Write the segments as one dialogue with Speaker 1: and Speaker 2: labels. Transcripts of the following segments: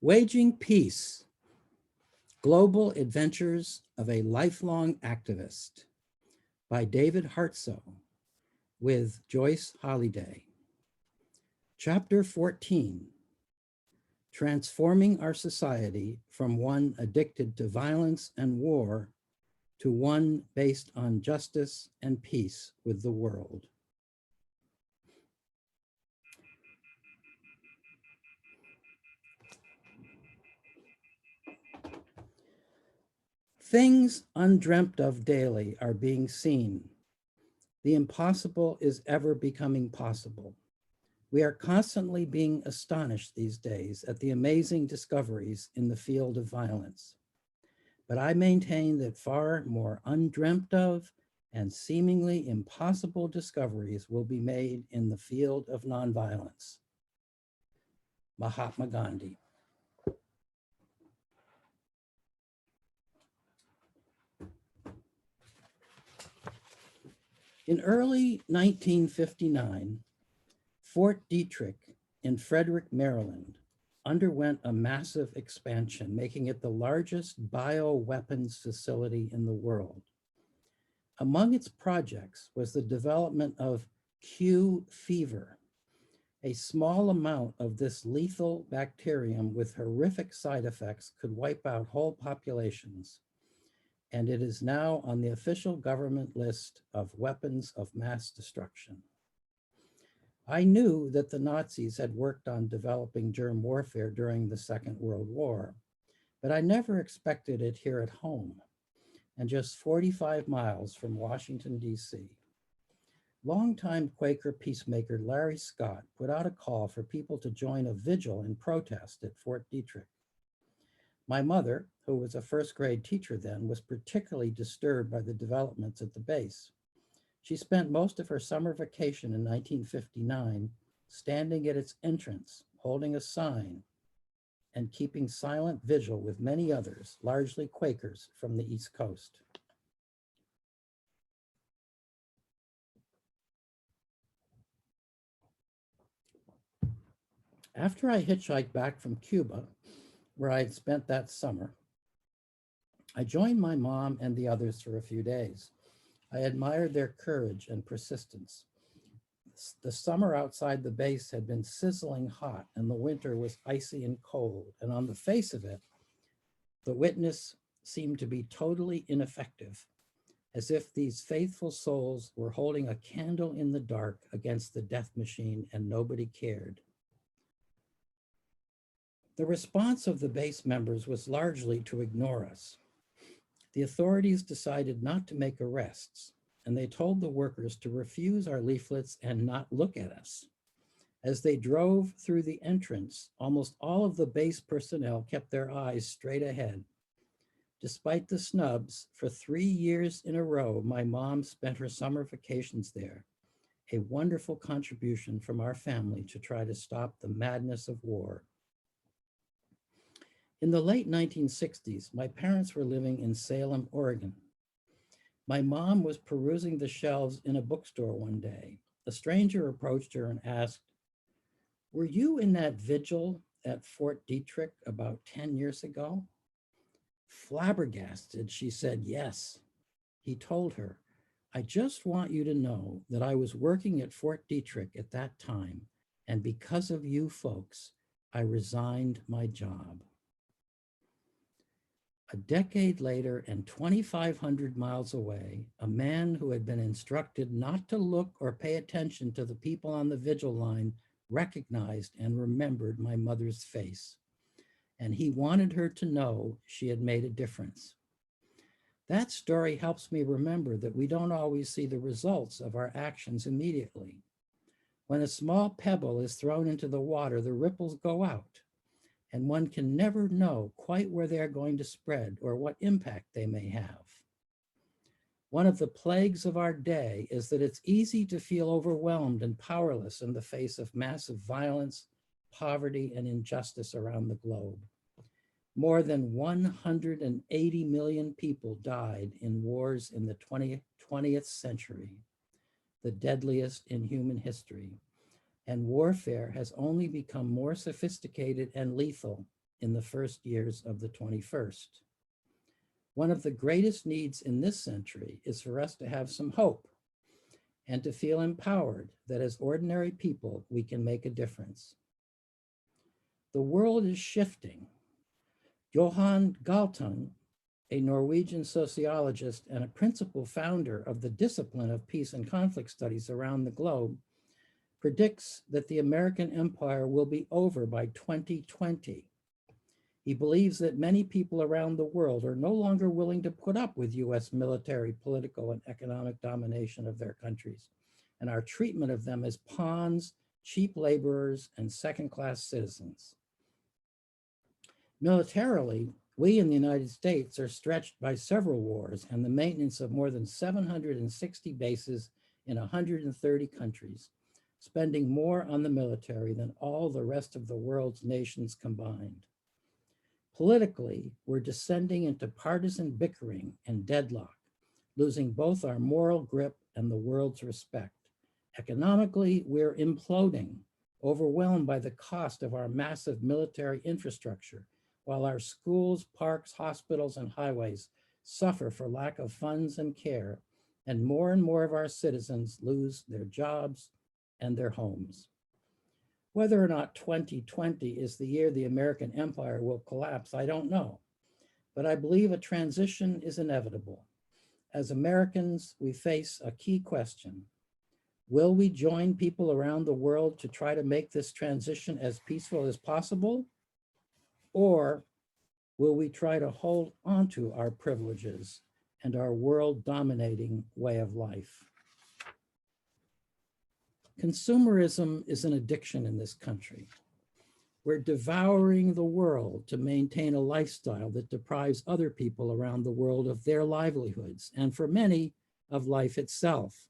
Speaker 1: Waging Peace, Global Adventures of a Lifelong Activist by David Hartsough with Joyce Holliday. Chapter 14, Transforming Our Society from one addicted to violence and war to one based on justice and peace with the world. Things undreamt of daily are being seen. The impossible is ever becoming possible. We are constantly being astonished these days at the amazing discoveries in the field of violence. But I maintain that far more undreamt of and seemingly impossible discoveries will be made in the field of nonviolence. Mahatma Gandhi. In early 1959, Fort Detrick in Frederick, Maryland, underwent a massive expansion, making it the largest bioweapons facility in the world. Among its projects was the development of Q fever. A small amount of this lethal bacterium with horrific side effects could wipe out whole populations, and it is now on the official government list of weapons of mass destruction. I knew that the Nazis had worked on developing germ warfare during the Second World War, but I never expected it here at home, and just 45 miles from Washington, D.C. Longtime Quaker peacemaker Larry Scott put out a call for people to join a vigil in protest at Fort Detrick. My mother, who was a first grade teacher then, was particularly disturbed by the developments at the base. She spent most of her summer vacation in 1959 standing at its entrance, holding a sign and keeping silent vigil with many others, largely Quakers from the East Coast. After I hitchhiked back from Cuba, where I had spent that summer, I joined my mom and the others for a few days. I admired their courage and persistence. The summer outside the base had been sizzling hot and the winter was icy and cold. And on the face of it, the witness seemed to be totally ineffective, as if these faithful souls were holding a candle in the dark against the death machine and nobody cared. The response of the base members was largely to ignore us. The authorities decided not to make arrests, and they told the workers to refuse our leaflets and not look at us. As they drove through the entrance, almost all of the base personnel kept their eyes straight ahead. Despite the snubs, for 3 years in a row, my mom spent her summer vacations there, a wonderful contribution from our family to try to stop the madness of war. In the late 1960s, my parents were living in Salem, Oregon. My mom was perusing the shelves in a bookstore one day. A stranger approached her and asked, "Were you in that vigil at Fort Detrick about 10 years ago?" Flabbergasted, she said yes. He told her, "I just want you to know that I was working at Fort Detrick at that time, and because of you folks, I resigned my job." A decade later and 2,500 miles away, a man who had been instructed not to look or pay attention to the people on the vigil line recognized and remembered my mother's face, and he wanted her to know she had made a difference. That story helps me remember that we don't always see the results of our actions immediately. When a small pebble is thrown into the water, the ripples go out, and one can never know quite where they're going to spread or what impact they may have. One of the plagues of our day is that it's easy to feel overwhelmed and powerless in the face of massive violence, poverty, and injustice around the globe. More than 180 million people died in wars in the 20th century, the deadliest in human history. And warfare has only become more sophisticated and lethal in the first years of the 21st. One of the greatest needs in this century is for us to have some hope and to feel empowered that as ordinary people, we can make a difference. The world is shifting. Johan Galtung, a Norwegian sociologist and a principal founder of the discipline of peace and conflict studies around the globe, predicts that the American empire will be over by 2020. He believes that many people around the world are no longer willing to put up with US military, political, and economic domination of their countries, and our treatment of them as pawns, cheap laborers, and second-class citizens. Militarily, we in the United States are stretched by several wars and the maintenance of more than 760 bases in 130 countries, spending more on the military than all the rest of the world's nations combined. Politically, we're descending into partisan bickering and deadlock, losing both our moral grip and the world's respect. Economically, we're imploding, overwhelmed by the cost of our massive military infrastructure, while our schools, parks, hospitals, and highways suffer for lack of funds and care, and more of our citizens lose their jobs and their homes. Whether or not 2020 is the year the American empire will collapse, I don't know, but I believe a transition is inevitable. As Americans, we face a key question. Will we join people around the world to try to make this transition as peaceful as possible? Or will we try to hold onto our privileges and our world-dominating way of life? Consumerism is an addiction in this country. We're devouring the world to maintain a lifestyle that deprives other people around the world of their livelihoods, and for many, of life itself.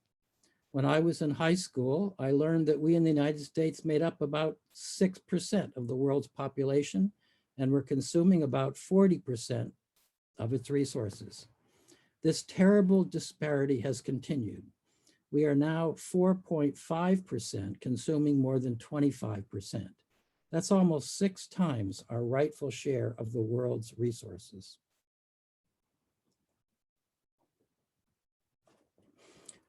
Speaker 1: When I was in high school, I learned that we in the United States made up about 6% of the world's population, and we're consuming about 40% of its resources. This terrible disparity has continued. We are now 4.5% consuming more than 25%. That's almost 6 times our rightful share of the world's resources.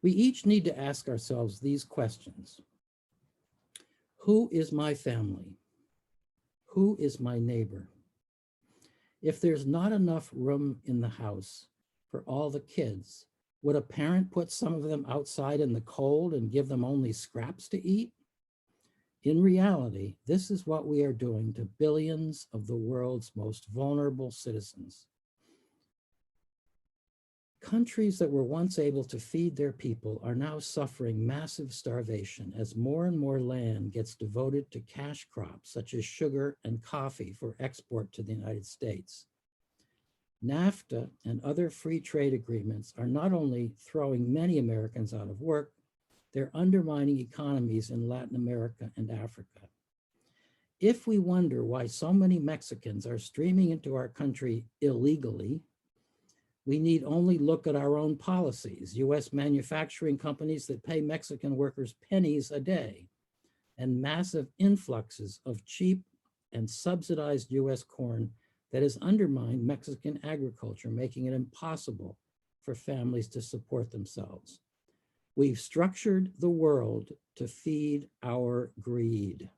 Speaker 1: We each need to ask ourselves these questions. Who is my family? Who is my neighbor? If there's not enough room in the house for all the kids, would a parent put some of them outside in the cold and give them only scraps to eat? In reality, this is what we are doing to billions of the world's most vulnerable citizens. Countries that were once able to feed their people are now suffering massive starvation as more and more land gets devoted to cash crops such as sugar and coffee for export to the United States. NAFTA and other free trade agreements are not only throwing many Americans out of work, they're undermining economies in Latin America and Africa. If we wonder why so many Mexicans are streaming into our country illegally, we need only look at our own policies, US manufacturing companies that pay Mexican workers pennies a day, and massive influxes of cheap and subsidized US corn that has undermined Mexican agriculture, making it impossible for families to support themselves. We've structured the world to feed our greed.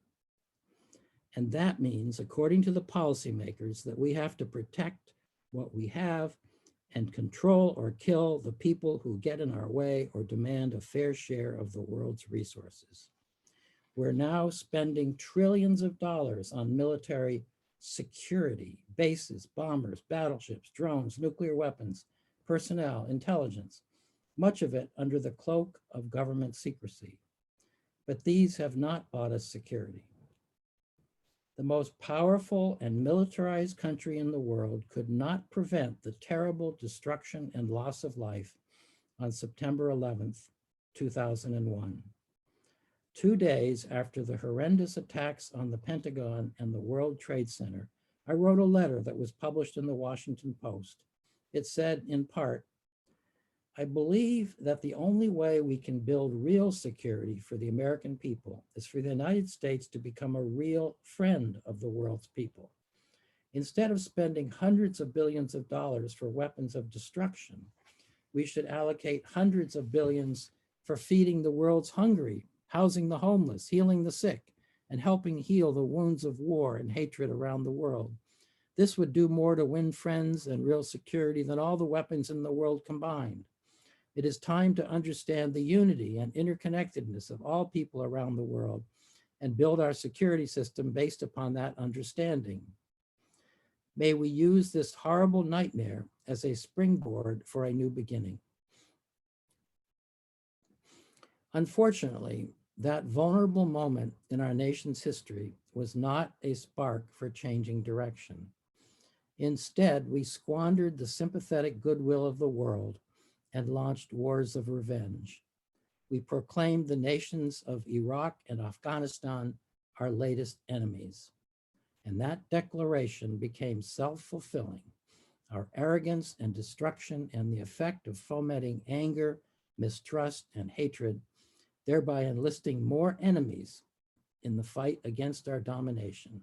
Speaker 1: And that means, according to the policymakers, that we have to protect what we have and control or kill the people who get in our way or demand a fair share of the world's resources. We're now spending trillions of dollars on military security, bases, bombers, battleships, drones, nuclear weapons, personnel, intelligence, much of it under the cloak of government secrecy. But these have not bought us security. The most powerful and militarized country in the world could not prevent the terrible destruction and loss of life on September 11th, 2001. 2 days after the horrendous attacks on the Pentagon and the World Trade Center, I wrote a letter that was published in the Washington Post. It said, in part, I believe that the only way we can build real security for the American people is for the United States to become a real friend of the world's people. Instead of spending hundreds of billions of dollars for weapons of destruction, we should allocate hundreds of billions for feeding the world's hungry, housing the homeless, healing the sick, and helping heal the wounds of war and hatred around the world. This would do more to win friends and real security than all the weapons in the world combined. It is time to understand the unity and interconnectedness of all people around the world and build our security system based upon that understanding. May we use this horrible nightmare as a springboard for a new beginning. Unfortunately, that vulnerable moment in our nation's history was not a spark for changing direction. Instead, we squandered the sympathetic goodwill of the world and launched wars of revenge. We proclaimed the nations of Iraq and Afghanistan our latest enemies. And that declaration became self-fulfilling. Our arrogance and destruction and the effect of fomenting anger, mistrust, and hatred, thereby enlisting more enemies in the fight against our domination.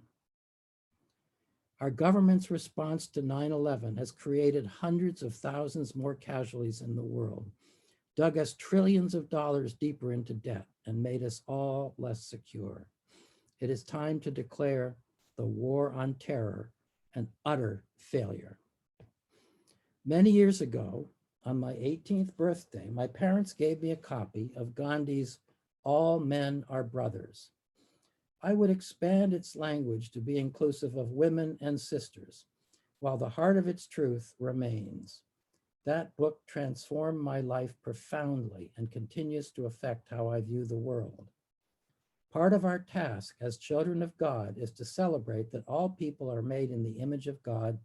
Speaker 1: Our government's response to 9/11 has created hundreds of thousands more casualties in the world, dug us trillions of dollars deeper into debt, and made us all less secure. It is time to declare the war on terror an utter failure. Many years ago, on my 18th birthday, my parents gave me a copy of Gandhi's All Men Are Brothers. I would expand its language to be inclusive of women and sisters, while the heart of its truth remains. That book transformed my life profoundly and continues to affect how I view the world. Part of our task as children of God is to celebrate that all people are made in the image of God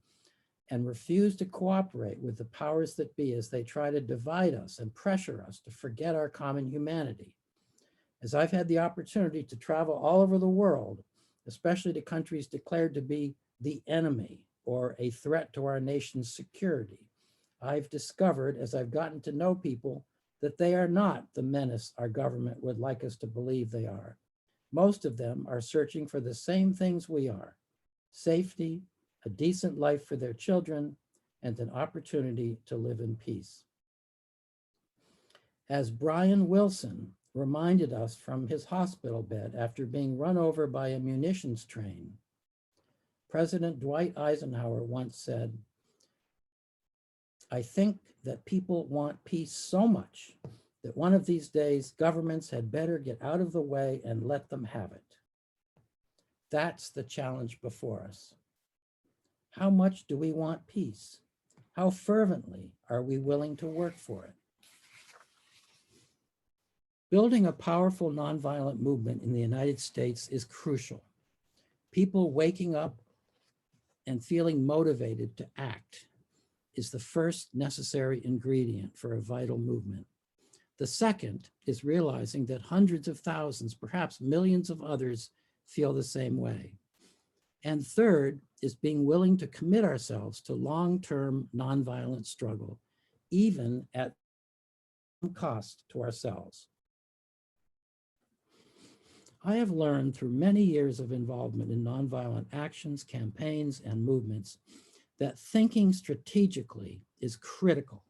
Speaker 1: and refuse to cooperate with the powers that be as they try to divide us and pressure us to forget our common humanity. As I've had the opportunity to travel all over the world, especially to countries declared to be the enemy or a threat to our nation's security, I've discovered, as I've gotten to know people, that they are not the menace our government would like us to believe they are. Most of them are searching for the same things we are: safety, a decent life for their children, and an opportunity to live in peace. As Brian Wilson reminded us from his hospital bed after being run over by a munitions train, President Dwight Eisenhower once said, "I think that people want peace so much that one of these days governments had better get out of the way and let them have it." That's the challenge before us. How much do we want peace? How fervently are we willing to work for it? Building a powerful nonviolent movement in the United States is crucial. People waking up and feeling motivated to act is the first necessary ingredient for a vital movement. The second is realizing that hundreds of thousands, perhaps millions of others feel the same way. And third is being willing to commit ourselves to long-term nonviolent struggle, even at some cost to ourselves. I have learned through many years of involvement in nonviolent actions, campaigns, and movements that thinking strategically is critical.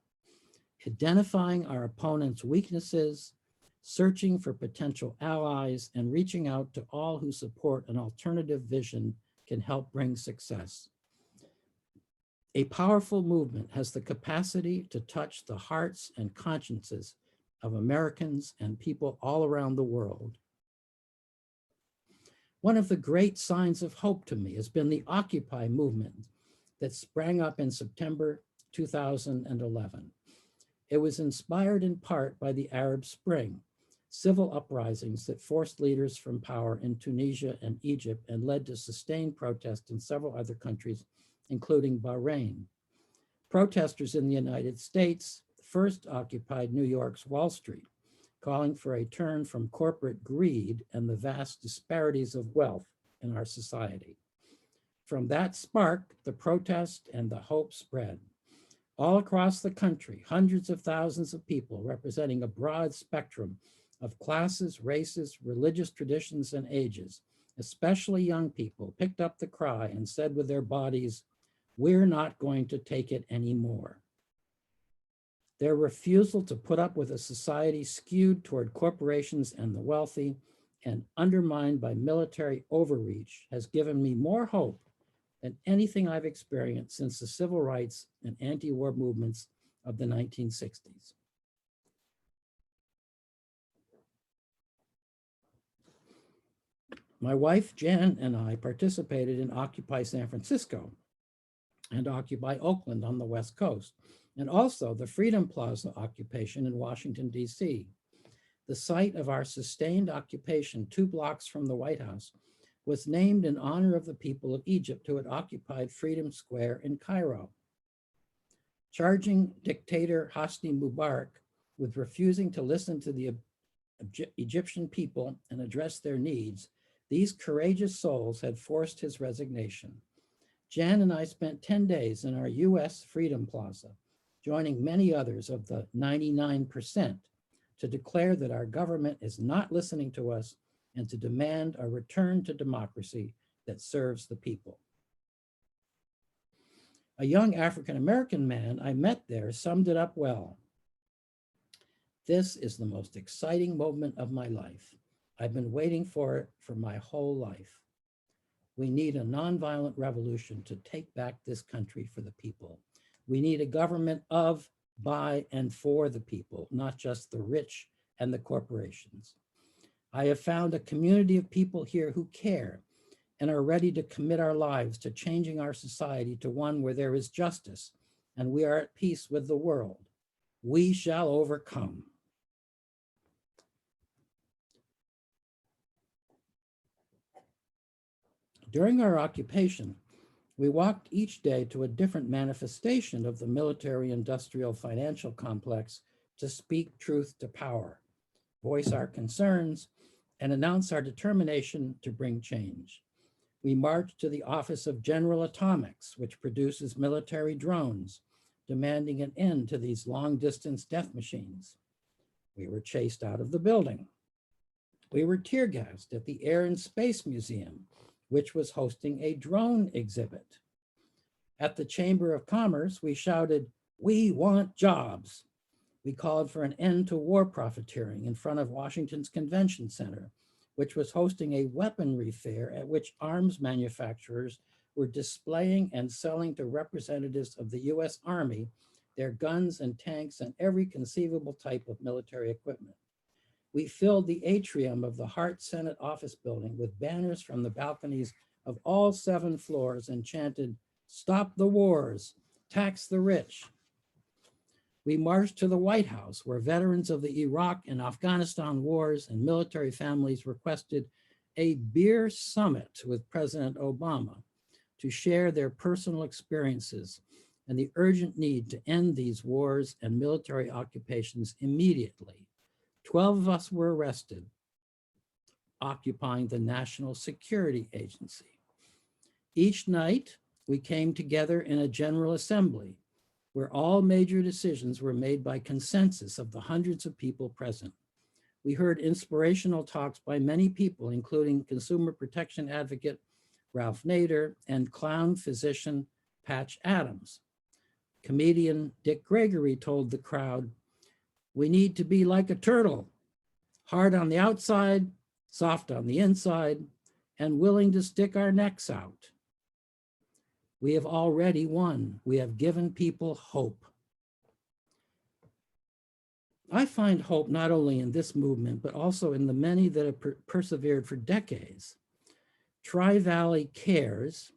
Speaker 1: Identifying our opponent's weaknesses, searching for potential allies, and reaching out to all who support an alternative vision can help bring success. A powerful movement has the capacity to touch the hearts and consciences of Americans and people all around the world. One of the great signs of hope to me has been the Occupy movement that sprang up in September 2011. It was inspired in part by the Arab Spring, civil uprisings that forced leaders from power in Tunisia and Egypt and led to sustained protests in several other countries, including Bahrain. Protesters in the United States first occupied New York's Wall Street, calling for a turn from corporate greed and the vast disparities of wealth in our society. From that spark, the protest and the hope spread. All across the country, hundreds of thousands of people representing a broad spectrum of classes, races, religious traditions, and ages especially young people, picked up the cry and said with their bodies, "We're not going to take it anymore." Their refusal to put up with a society skewed toward corporations and the wealthy and undermined by military overreach has given me more hope than anything I've experienced since the civil rights and anti-war movements of the 1960s. My wife, Jan, and I participated in Occupy San Francisco and Occupy Oakland on the West Coast, and also the Freedom Plaza occupation in Washington, D.C. The site of our sustained occupation 2 blocks from the White House was named in honor of the people of Egypt who had occupied Freedom Square in Cairo. Charging dictator Hosni Mubarak with refusing to listen to the Egyptian people and address their needs, these courageous souls had forced his resignation. Jan and I spent 10 days in our US Freedom Plaza, joining many others of the 99% to declare that our government is not listening to us and to demand a return to democracy that serves the people. A young African-American man I met there summed it up well. "This is the most exciting moment of my life. I've been waiting for it for my whole life. We need a nonviolent revolution to take back this country for the people. We need a government of, by, and for the people, not just the rich and the corporations. I have found a community of people here who care and are ready to commit our lives to changing our society to one where there is justice and we are at peace with the world. We shall overcome." During our occupation, we walked each day to a different manifestation of the military-industrial financial complex to speak truth to power, voice our concerns, and announce our determination to bring change. We marched to the office of General Atomics, which produces military drones, demanding an end to these long-distance death machines. We were chased out of the building. We were tear gassed at the Air and Space Museum, which was hosting a drone exhibit. At the Chamber of Commerce, we shouted, "We want jobs." We called for an end to war profiteering in front of Washington's Convention Center, which was hosting a weaponry fair at which arms manufacturers were displaying and selling to representatives of the US Army their guns and tanks and every conceivable type of military equipment. We filled the atrium of the Hart Senate office building with banners from the balconies of all 7 floors and chanted, "Stop the wars, tax the rich." We marched to the White House, where veterans of the Iraq and Afghanistan wars and military families requested a beer summit with President Obama to share their personal experiences and the urgent need to end these wars and military occupations immediately. 12 of us were arrested, occupying the National Security Agency. Each night, we came together in a General Assembly where all major decisions were made by consensus of the hundreds of people present. We heard inspirational talks by many people, including consumer protection advocate Ralph Nader and clown physician Patch Adams. Comedian Dick Gregory told the crowd, "We need to be like a turtle, hard on the outside, soft on the inside, and willing to stick our necks out." We have already won. We have given people hope. I find hope not only in this movement, but also in the many that have persevered for decades. Tri-Valley Cares,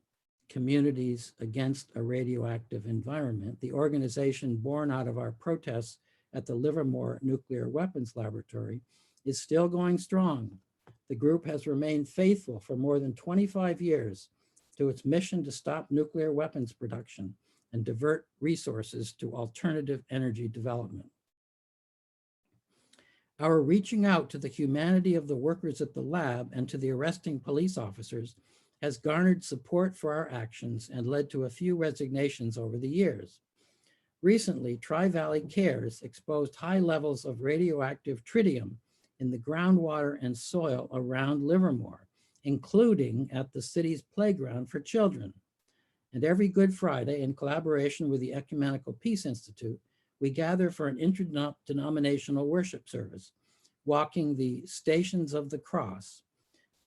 Speaker 1: Communities Against a Radioactive Environment, the organization born out of our protests at the Livermore Nuclear Weapons Laboratory, is still going strong. The group has remained faithful for more than 25 years to its mission to stop nuclear weapons production and divert resources to alternative energy development. Our reaching out to the humanity of the workers at the lab and to the arresting police officers has garnered support for our actions and led to a few resignations over the years. Recently, Tri-Valley Cares exposed high levels of radioactive tritium in the groundwater and soil around Livermore including at the city's playground for children. And every Good Friday, in collaboration with the Ecumenical Peace Institute, we gather for an interdenominational worship service, walking the Stations of the Cross,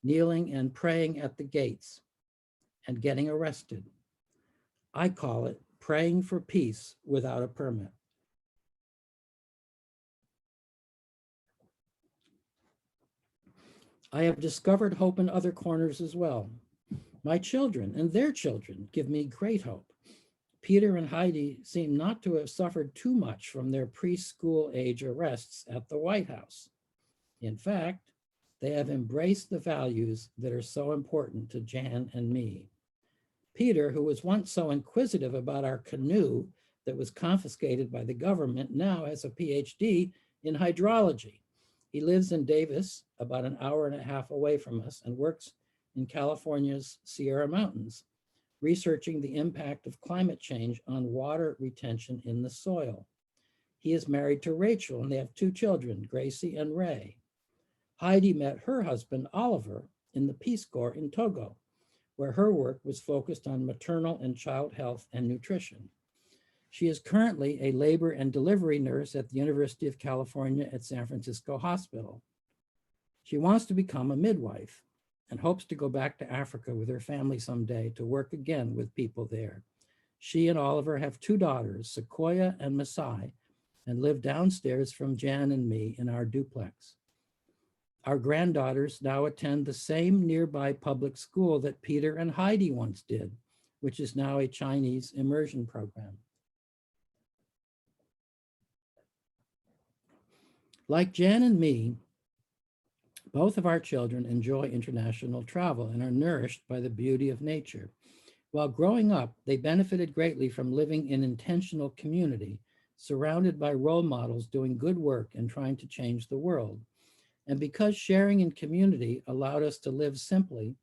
Speaker 1: kneeling and praying at the gates, and getting arrested. I call it praying for peace without a permit. I have discovered hope in other corners as well. My children and their children give me great hope. Peter and Heidi seem not to have suffered too much from their preschool age arrests at the White House. In fact, they have embraced the values that are so important to Jan and me. Peter, who was once so inquisitive about our canoe that was confiscated by the government, now has a PhD in hydrology. He lives in Davis, about an hour and a half away from us, and works in California's Sierra Mountains, researching the impact of climate change on water retention in the soil. He is married to Rachel, and they have 2 children, Gracie and Ray. Heidi met her husband, Oliver, in the Peace Corps in Togo, where her work was focused on maternal and child health and nutrition. She is currently a labor and delivery nurse at the University of California at San Francisco Hospital. She wants to become a midwife and hopes to go back to Africa with her family someday to work again with people there. She and Oliver have 2 daughters, Sequoia and Masai, and live downstairs from Jan and me in our duplex. Our granddaughters now attend the same nearby public school that Peter and Heidi once did, which is now a Chinese immersion program. Like Jan and me, both of our children enjoy international travel and are nourished by the beauty of nature. While growing up, they benefited greatly from living in intentional community, surrounded by role models doing good work and trying to change the world. And because sharing in community allowed us to live simply,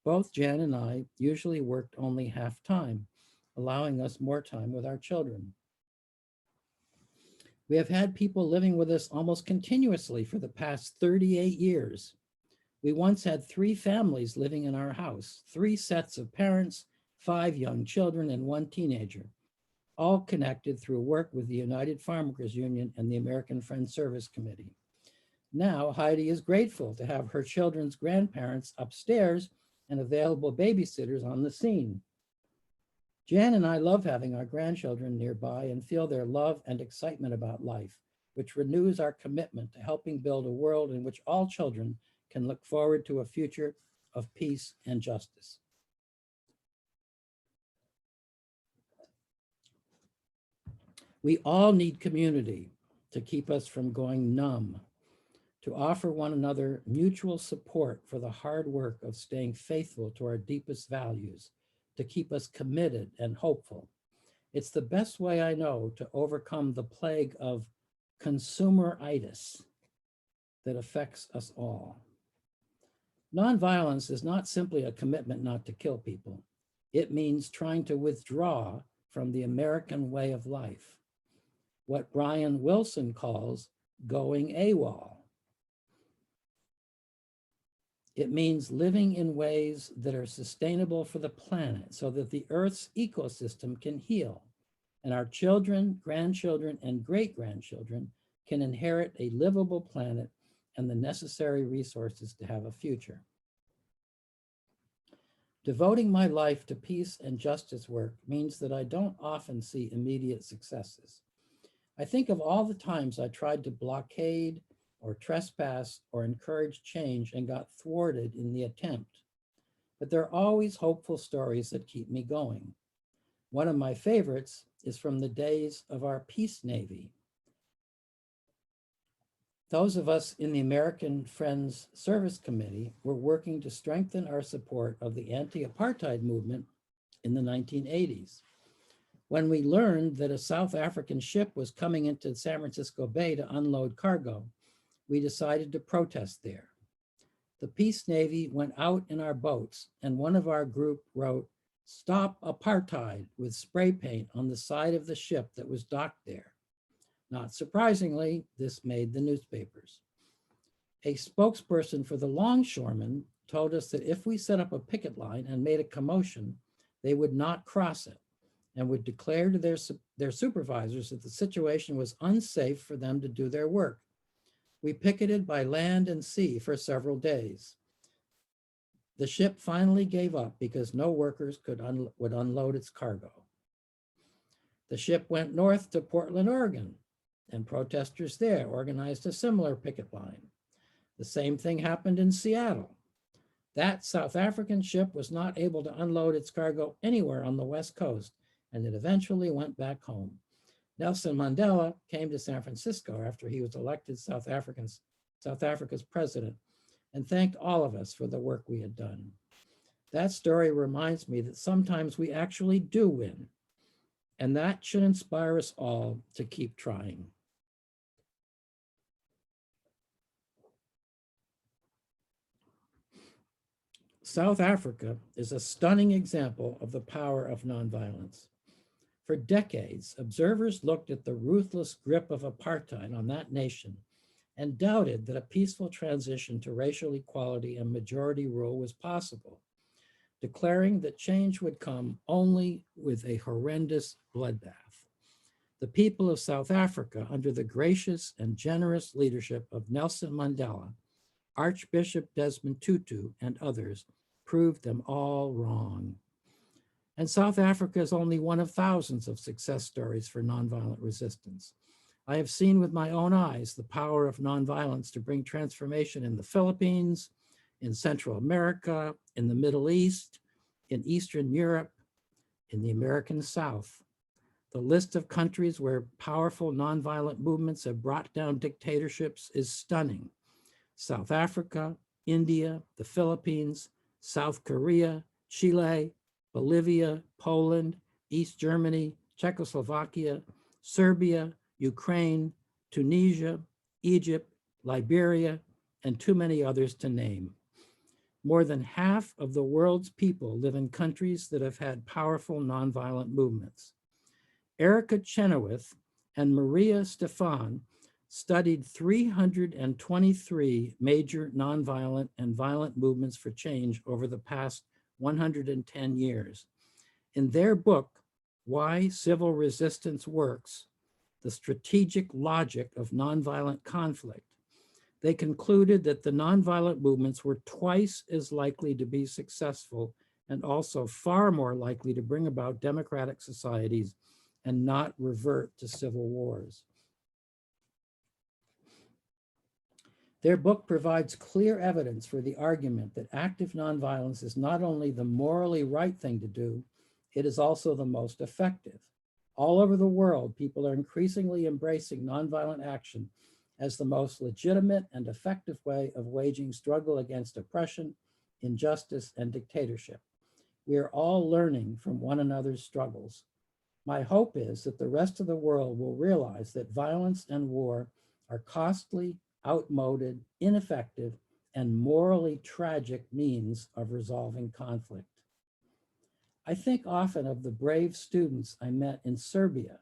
Speaker 1: both Jan and I usually worked only half time, allowing us more time with our children. We have had people living with us almost continuously for the past 38 years. We once had 3 families living in our house, 3 sets of parents, 5 young children, and 1 teenager, all connected through work with the United Farmworkers Union and the American Friends Service Committee. Now, Heidi is grateful to have her children's grandparents upstairs and available babysitters on the scene. Jan and I love having our grandchildren nearby and feel their love and excitement about life, which renews our commitment to helping build a world in which all children can look forward to a future of peace and justice. We all need community to keep us from going numb, to offer one another mutual support for the hard work of staying faithful to our deepest values, to keep us committed and hopeful. It's the best way I know to overcome the plague of consumeritis that affects us all. Nonviolence is not simply a commitment not to kill people. It means trying to withdraw from the American way of life, what Brian Wilson calls going AWOL. It means living in ways that are sustainable for the planet so that the Earth's ecosystem can heal and our children, grandchildren, and great-grandchildren can inherit a livable planet and the necessary resources to have a future. Devoting my life to peace and justice work means that I don't often see immediate successes. I think of all the times I tried to blockade or trespass or encourage change and got thwarted in the attempt. But there are always hopeful stories that keep me going. One of my favorites is from the days of our Peace Navy. Those of us in the American Friends Service Committee were working to strengthen our support of the anti-apartheid movement in the 1980s. When we learned that a South African ship was coming into San Francisco Bay to unload cargo, we decided to protest there. The Peace Navy went out in our boats, and one of our group wrote, "Stop apartheid," with spray paint on the side of the ship that was docked there. Not surprisingly, this made the newspapers. A spokesperson for the longshoremen told us that if we set up a picket line and made a commotion, they would not cross it and would declare to their supervisors that the situation was unsafe for them to do their work. We picketed by land and sea for several days. The ship finally gave up because no workers would unload its cargo. The ship went north to Portland, Oregon, and protesters there organized a similar picket line. The same thing happened in Seattle. That South African ship was not able to unload its cargo anywhere on the West Coast, and it eventually went back home. Nelson Mandela came to San Francisco after he was elected South Africa's president and thanked all of us for the work we had done. That story reminds me that sometimes we actually do win, and that should inspire us all to keep trying. South Africa is a stunning example of the power of nonviolence. For decades, observers looked at the ruthless grip of apartheid on that nation and doubted that a peaceful transition to racial equality and majority rule was possible, declaring that change would come only with a horrendous bloodbath. The people of South Africa, under the gracious and generous leadership of Nelson Mandela, Archbishop Desmond Tutu, and others, proved them all wrong. And South Africa is only one of thousands of success stories for nonviolent resistance. I have seen with my own eyes the power of nonviolence to bring transformation in the Philippines, in Central America, in the Middle East, in Eastern Europe, in the American South. The list of countries where powerful nonviolent movements have brought down dictatorships is stunning. South Africa, India, the Philippines, South Korea, Chile, Bolivia, Poland, East Germany, Czechoslovakia, Serbia, Ukraine, Tunisia, Egypt, Liberia, and too many others to name. More than half of the world's people live in countries that have had powerful nonviolent movements. Erica Chenoweth and Maria Stefan studied 323 major nonviolent and violent movements for change over the past 110 years. In their book, Why Civil Resistance Works, The Strategic Logic of Nonviolent Conflict, they concluded that the nonviolent movements were twice as likely to be successful and also far more likely to bring about democratic societies and not revert to civil wars. Their book provides clear evidence for the argument that active nonviolence is not only the morally right thing to do, it is also the most effective. All over the world, people are increasingly embracing nonviolent action as the most legitimate and effective way of waging struggle against oppression, injustice, and dictatorship. We are all learning from one another's struggles. My hope is that the rest of the world will realize that violence and war are costly, outmoded, ineffective, and morally tragic means of resolving conflict. I think often of the brave students I met in Serbia.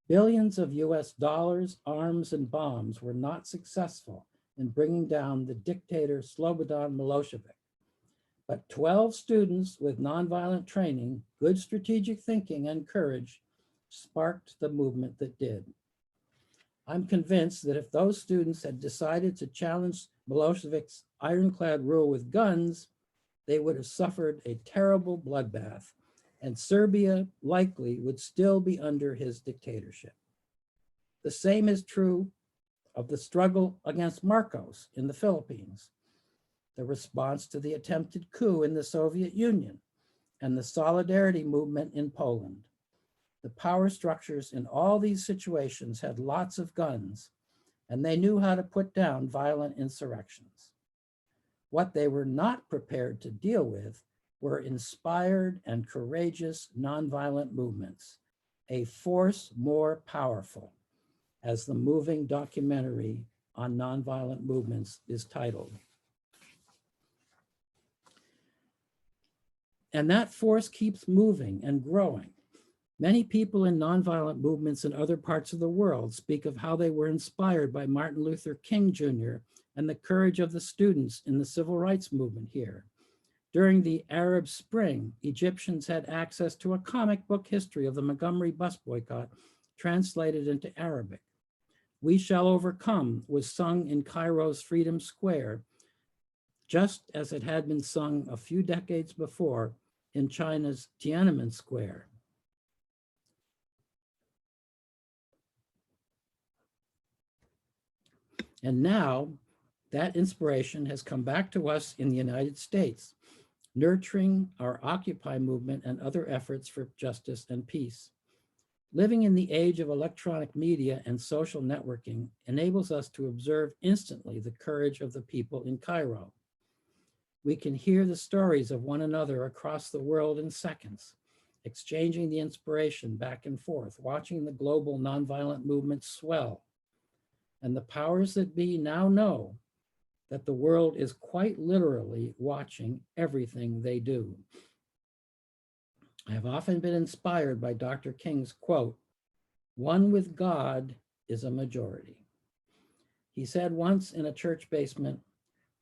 Speaker 1: Billions of US dollars, arms, and bombs were not successful in bringing down the dictator Slobodan Milosevic. But 12 students with nonviolent training, good strategic thinking, and courage sparked the movement that did. I'm convinced that if those students had decided to challenge Milosevic's ironclad rule with guns, they would have suffered a terrible bloodbath, and Serbia likely would still be under his dictatorship. The same is true of the struggle against Marcos in the Philippines, the response to the attempted coup in the Soviet Union, and the solidarity movement in Poland. The power structures in all these situations had lots of guns, and they knew how to put down violent insurrections. What they were not prepared to deal with were inspired and courageous nonviolent movements, a force more powerful, as the moving documentary on nonviolent movements is titled. And that force keeps moving and growing. Many people in nonviolent movements in other parts of the world speak of how they were inspired by Martin Luther King Jr. and the courage of the students in the civil rights movement here. During the Arab Spring, Egyptians had access to a comic book history of the Montgomery bus boycott translated into Arabic. We Shall Overcome was sung in Cairo's Freedom Square, just as it had been sung a few decades before in China's Tiananmen Square. And now that inspiration has come back to us in the United States, nurturing our Occupy movement and other efforts for justice and peace. Living in the age of electronic media and social networking enables us to observe instantly the courage of the people in Cairo. We can hear the stories of one another across the world in seconds, exchanging the inspiration back and forth, watching the global nonviolent movement swell. And the powers that be now know that the world is quite literally watching everything they do. I have often been inspired by Dr. King's quote, "One with God is a majority." He said once in a church basement,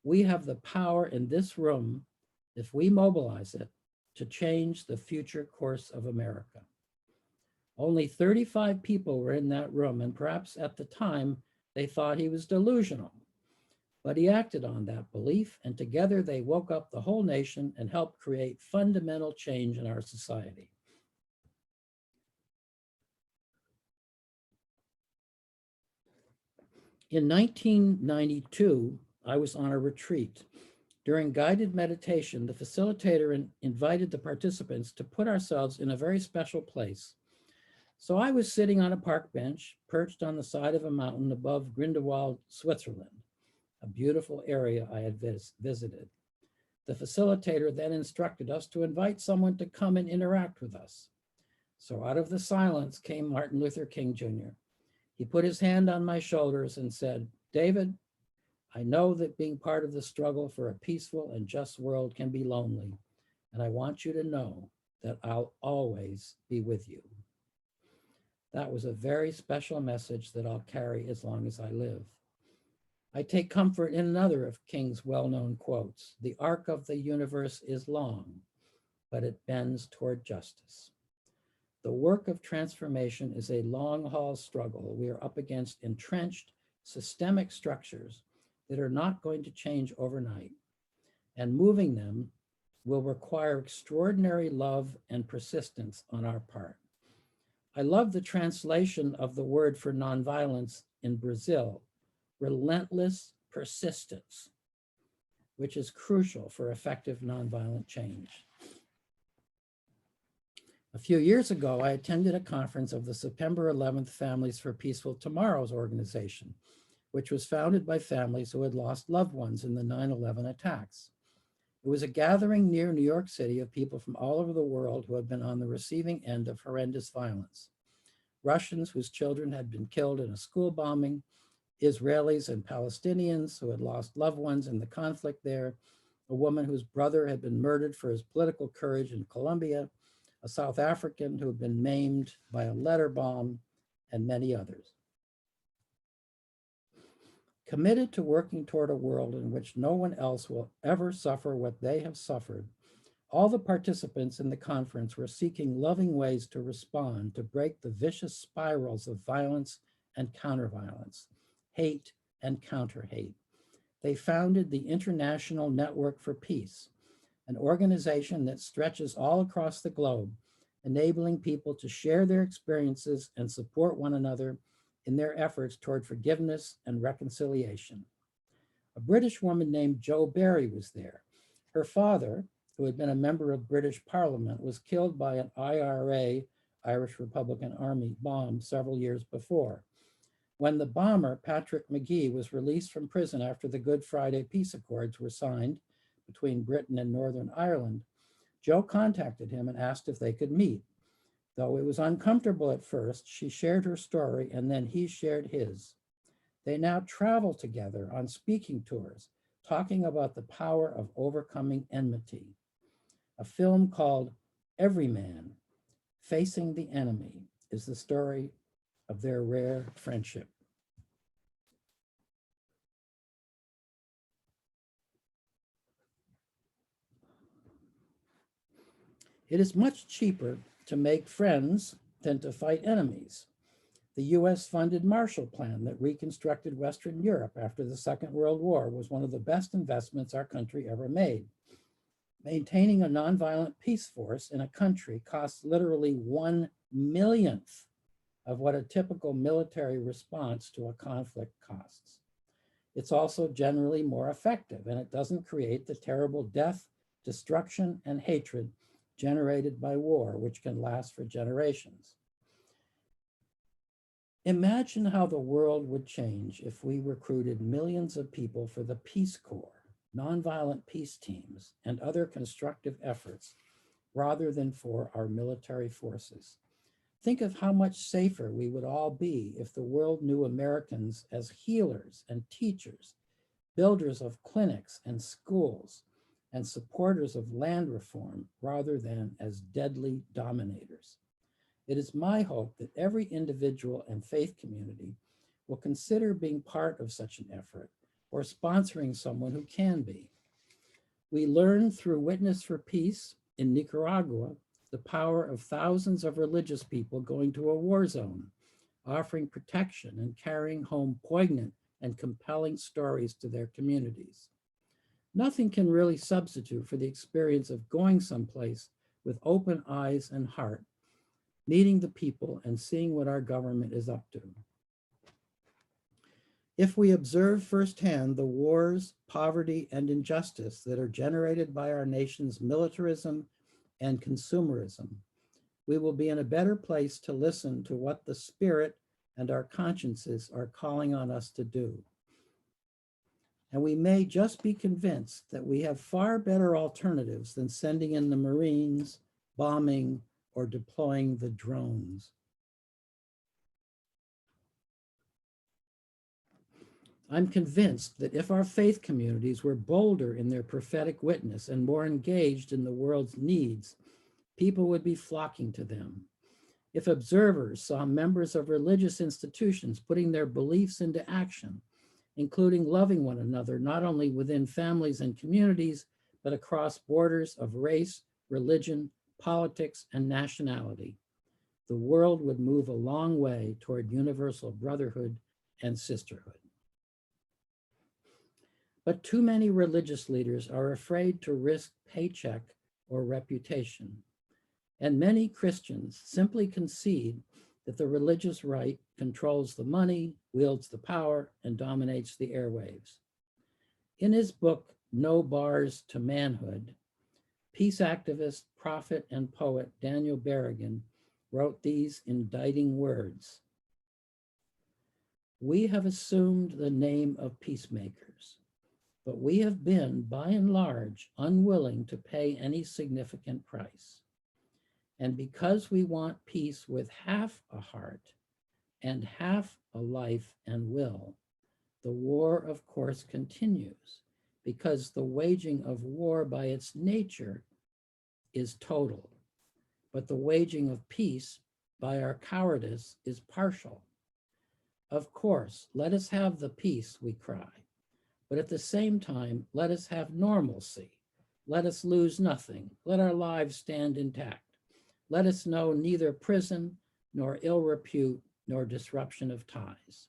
Speaker 1: "We have the power in this room, if we mobilize it, to change the future course of America." Only 35 people were in that room, and perhaps at the time they thought he was delusional. But he acted on that belief, and together they woke up the whole nation and helped create fundamental change in our society. In 1992, I was on a retreat. During guided meditation, the facilitator invited the participants to put ourselves in a very special place. So I was sitting on a park bench, perched on the side of a mountain above Grindelwald, Switzerland, a beautiful area I had visited. The facilitator then instructed us to invite someone to come and interact with us. So out of the silence came Martin Luther King Jr. He put his hand on my shoulders and said, "David, I know that being part of the struggle for a peaceful and just world can be lonely, and I want you to know that I'll always be with you." That was a very special message that I'll carry as long as I live. I take comfort in another of King's well-known quotes: "The arc of the universe is long, but it bends toward justice." The work of transformation is a long-haul struggle. We are up against entrenched systemic structures that are not going to change overnight, and moving them will require extraordinary love and persistence on our part. I love the translation of the word for nonviolence in Brazil, relentless persistence, which is crucial for effective nonviolent change. A few years ago, I attended a conference of the September 11th Families for Peaceful Tomorrows organization, which was founded by families who had lost loved ones in the 9/11 attacks. It was a gathering near New York City of people from all over the world who had been on the receiving end of horrendous violence. Russians whose children had been killed in a school bombing, Israelis and Palestinians who had lost loved ones in the conflict there, a woman whose brother had been murdered for his political courage in Colombia, a South African who had been maimed by a letter bomb, and many others. Committed to working toward a world in which no one else will ever suffer what they have suffered, all the participants in the conference were seeking loving ways to respond to break the vicious spirals of violence and counterviolence, hate and counter-hate. They founded the International Network for Peace, an organization that stretches all across the globe, enabling people to share their experiences and support one another in their efforts toward forgiveness and reconciliation. A British woman named Jo Berry was there. Her father, who had been a member of British Parliament, was killed by an IRA, Irish Republican Army, bomb several years before. When the bomber, Patrick McGee, was released from prison after the Good Friday Peace Accords were signed between Britain and Northern Ireland, Jo contacted him and asked if they could meet. Though it was uncomfortable at first, she shared her story and then he shared his. They now travel together on speaking tours, talking about the power of overcoming enmity. A film called Everyman, Facing the Enemy, is the story of their rare friendship. It is much cheaper to make friends than to fight enemies. The US funded Marshall Plan that reconstructed Western Europe after the Second World War was one of the best investments our country ever made. Maintaining a nonviolent peace force in a country costs literally 1/1,000,000th of what a typical military response to a conflict costs. It's also generally more effective, and it doesn't create the terrible death, destruction, and hatred generated by war, which can last for generations. Imagine how the world would change if we recruited millions of people for the Peace Corps, nonviolent peace teams, and other constructive efforts, rather than for our military forces. Think of how much safer we would all be if the world knew Americans as healers and teachers, builders of clinics and schools, and supporters of land reform, rather than as deadly dominators. It is my hope that every individual and faith community will consider being part of such an effort or sponsoring someone who can be. We learn through Witness for Peace in Nicaragua the power of thousands of religious people going to a war zone, offering protection and carrying home poignant and compelling stories to their communities. Nothing can really substitute for the experience of going someplace with open eyes and heart, meeting the people and seeing what our government is up to. If we observe firsthand the wars, poverty, and injustice that are generated by our nation's militarism and consumerism, we will be in a better place to listen to what the spirit and our consciences are calling on us to do. And we may just be convinced that we have far better alternatives than sending in the Marines, bombing, or deploying the drones. I'm convinced that if our faith communities were bolder in their prophetic witness and more engaged in the world's needs, people would be flocking to them. If observers saw members of religious institutions putting their beliefs into action, including loving one another, not only within families and communities, but across borders of race, religion, politics, and nationality, the world would move a long way toward universal brotherhood and sisterhood. But too many religious leaders are afraid to risk paycheck or reputation. And many Christians simply concede that the religious right controls the money, wields the power, and dominates the airwaves. In his book, No Bars to Manhood, peace activist, prophet, and poet Daniel Berrigan wrote these indicting words: "We have assumed the name of peacemakers, but we have been, by and large, unwilling to pay any significant price. And because we want peace with half a heart and half a life and will, the war, of course, continues, because the waging of war by its nature is total, but the waging of peace by our cowardice is partial. Of course, let us have the peace, we cry, but at the same time, let us have normalcy. Let us lose nothing. Let our lives stand intact. Let us know neither prison, nor ill repute, nor disruption of ties."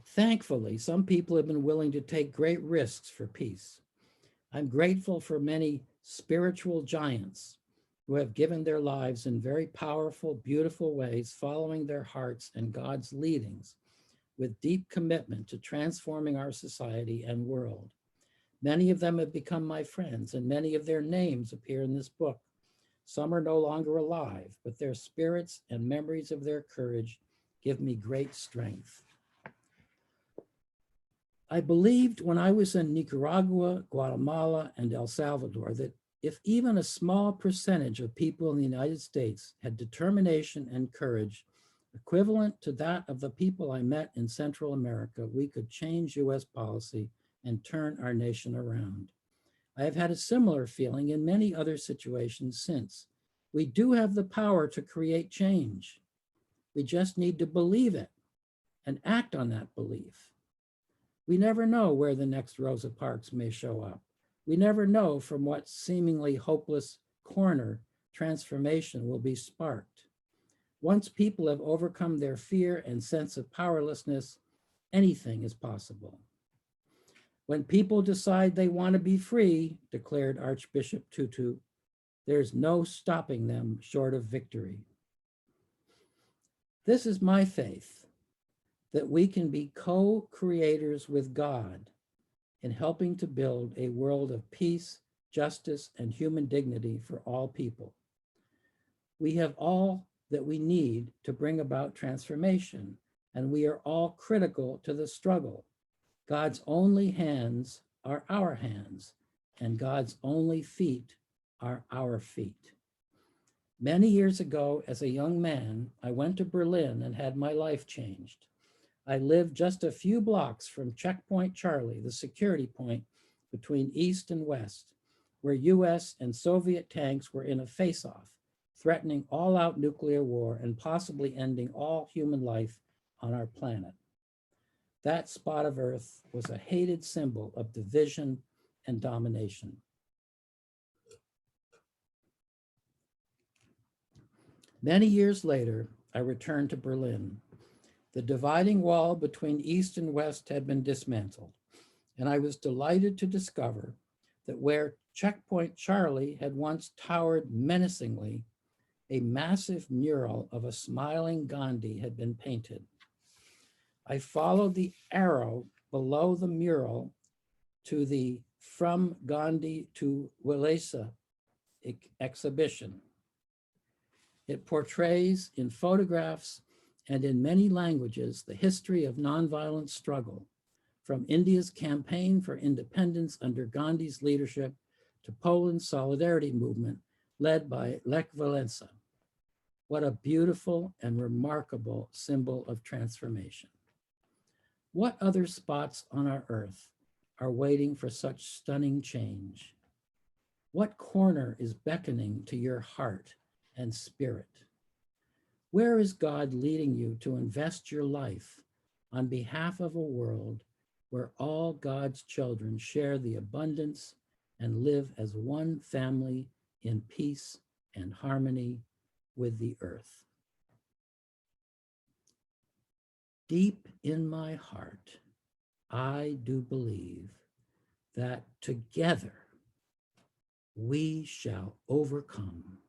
Speaker 1: Thankfully, some people have been willing to take great risks for peace. I'm grateful for many spiritual giants who have given their lives in very powerful, beautiful ways, following their hearts and God's leadings with deep commitment to transforming our society and world. Many of them have become my friends, and many of their names appear in this book. Some are no longer alive, but their spirits and memories of their courage give me great strength. I believed when I was in Nicaragua, Guatemala, and El Salvador that if even a small percentage of people in the United States had determination and courage equivalent to that of the people I met in Central America, we could change US policy and turn our nation around. I have had a similar feeling in many other situations since. We do have the power to create change. We just need to believe it and act on that belief. We never know where the next Rosa Parks may show up. We never know from what seemingly hopeless corner transformation will be sparked. Once people have overcome their fear and sense of powerlessness, anything is possible. When people decide they want to be free, declared Archbishop Tutu, there's no stopping them short of victory. This is my faith, that we can be co-creators with God in helping to build a world of peace, justice, and human dignity for all people. We have all that we need to bring about transformation, and we are all critical to the struggle. God's only hands are our hands, and God's only feet are our feet. Many years ago, as a young man, I went to Berlin and had my life changed. I lived just a few blocks from Checkpoint Charlie, the security point between East and West, where US and Soviet tanks were in a face-off, threatening all-out nuclear war and possibly ending all human life on our planet. That spot of Earth was a hated symbol of division and domination. Many years later, I returned to Berlin. The dividing wall between East and West had been dismantled, and I was delighted to discover that where Checkpoint Charlie had once towered menacingly, a massive mural of a smiling Gandhi had been painted. I followed the arrow below the mural to the From Gandhi to Walesa exhibition. It portrays in photographs and in many languages the history of nonviolent struggle, from India's campaign for independence under Gandhi's leadership to Poland's solidarity movement led by Lech Walesa. What a beautiful and remarkable symbol of transformation. What other spots on our earth are waiting for such stunning change? What corner is beckoning to your heart and spirit? Where is God leading you to invest your life on behalf of a world where all God's children share the abundance and live as one family in peace and harmony with the earth? Deep in my heart, I do believe that together we shall overcome.